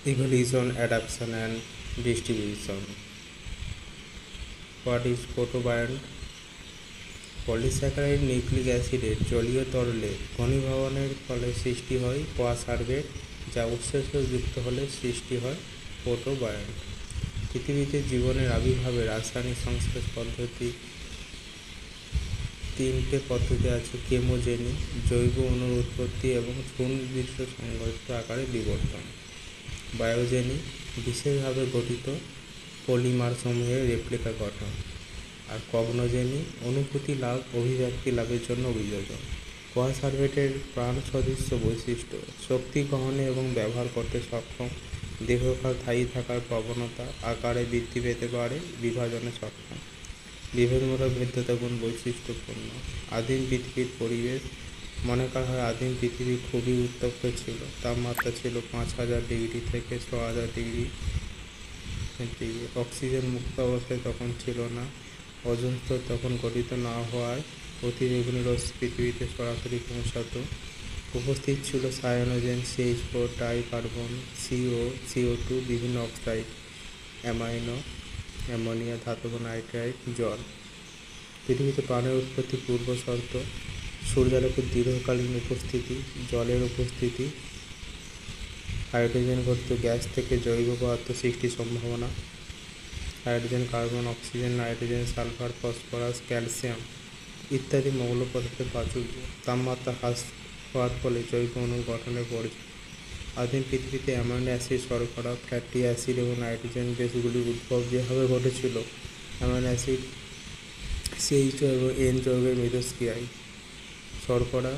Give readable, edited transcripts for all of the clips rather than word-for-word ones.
Evolution, adaptation, and distribution. What is photobiont? Polysaccharide nucleic অ্যাসিডের জলীয় তরলে ঘনীভবনের ফলে সৃষ্টি হয় কোয়াসার্ভেট, যা উৎসেচক যুক্ত হলে সৃষ্টি হয় ফোটোবায়ন্ট। পৃথিবীতে জীবনের আবির্ভাবে রাসায়নিক সংশ্লেষ পদ্ধতি তিনটে পদ্ধতি আছে: কেমোজেনি, জৈব অণুর উৎপত্তি এবং সুনির্দিষ্ট সংঘটিত আকারে বিবর্তন; বায়োজেনি, বিশেষভাবে গঠিত পলিমার সমূহের রেপ্লিকা গঠন; আর কগনোজেনি, অনুভূতি লাভ, অভিব্যক্তি লাভের জন্য অভিযোজন। কোয়াসার্ভেটের প্রাণ সদৃশ্য বৈশিষ্ট্য: শক্তি গ্রহণে এবং ব্যবহার করতে সক্ষম, দীর্ঘকাল স্থায়ী থাকার প্রবণতা, আকারে বৃদ্ধি পেতে পারে, বিভাজনে সক্ষম। বিভেদমূলক ভেদ্যতা গুণ বৈশিষ্ট্যপূর্ণ। আদিম পৃথিবীর পরিবেশ: মনে করা হয় আদিম পৃথিবী খুবই উত্তপ্ত ছিল, তাপমাত্রা ছিল 5000 ডিগ্রি থেকে 6000 ডিগ্রি সেন্টিগ্রেড। অক্সিজেন মুক্ত অবস্থায় তখন ছিল না। ওজোন স্তর তখন গঠিত না হওয়ায় অতিবেগুনি রশ্মি পৃথিবীতে সরাসরি পৌঁছাত। উপস্থিত ছিল সায়ানোজেন, CH4, ডাইকার্বন, CO2, বিভিন্ন অক্সাইড, অ্যামাইনো, অ্যামোনিয়া, ধাতব নাইট্রাইট, জল। পৃথিবীতে প্রাণের উৎপত্তি পূর্ব শর্ত: সূর্যালোকের দীর্ঘকালীন উপস্থিতি, জলের উপস্থিতি, হাইড্রোজেন ঘটিত গ্যাস থেকে জৈব পদার্থ সৃষ্টির সম্ভাবনা, hydrogen, carbon, oxygen, nitrogen, sulphur, phosphorus, calcium ইত্যাদি মৌল পদার্থের প্রাচুর্য। তাপমাত্রা হ্রাস হওয়ার ফলে জৈব অণুর গঠনের পরিচয়। আদিম পৃথিবীতে অ্যামাইনো অ্যাসিড শর্করা, ফ্যাটি অ্যাসিড এবং নাইট্রোজেন বেসগুলির উদ্ভব যেভাবে ঘটেছিল, অ্যামাইনো অ্যাসিড CH2 এবং N যৌগের মিথস্ক্রিয়ায় শর্করা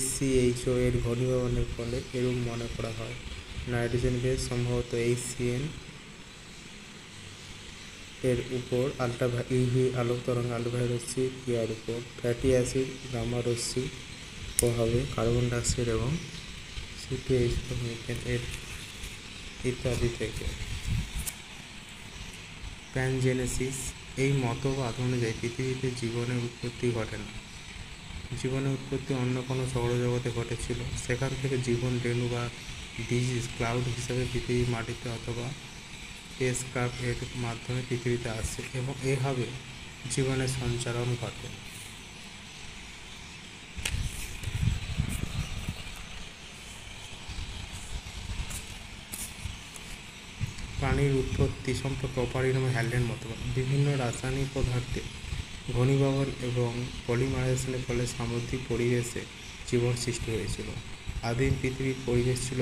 HCHO এর ঘনীভবনের ফলে এরূপ মনে করা হয়। নাইট্রোজেন বেস সম্ভবত HCN এর উপর ইউভি আলোক তরঙ্গ, আলট্রাভায়োলেট রশ্মি ক্রিয়ার উপর। ফ্যাটি অ্যাসিড গামা রশ্মি প্রভাবে, কার্বন ডাইঅক্সাইড এবং C2H4 মিথেন এর ইত্যাদি থেকে। প্যানজেনেসিস: এই মতবাদ অনুযায়ী পৃথিবীতে জীবনের উৎপত্তি ঘটে না। জীবনের উৎপত্তি অন্য কোনো সৌরজগতে ঘটেছিল। সেখান থেকে জীবন রেণু বা ডিজিজ ক্লাউড হিসাবে পৃথিবীর মাটিতে অথবা স্পেসক্রাফট এর মাধ্যমে পৃথিবীতে আসে এবং এভাবে জীবনের সঞ্চারণ ঘটে। প্রাণীর উৎপত্তি সম্পর্কে অপারিণাম হ্যালের মতবাদ: বিভিন্ন রাসায়নিক পদার্থের ঘনীভবন এবং পলিমারাইজেশনের ফলে সামুদ্রিক পরিবেশে জীবন সৃষ্টি হয়েছিল। আদিম পৃথিবীর পরিবেশ ছিল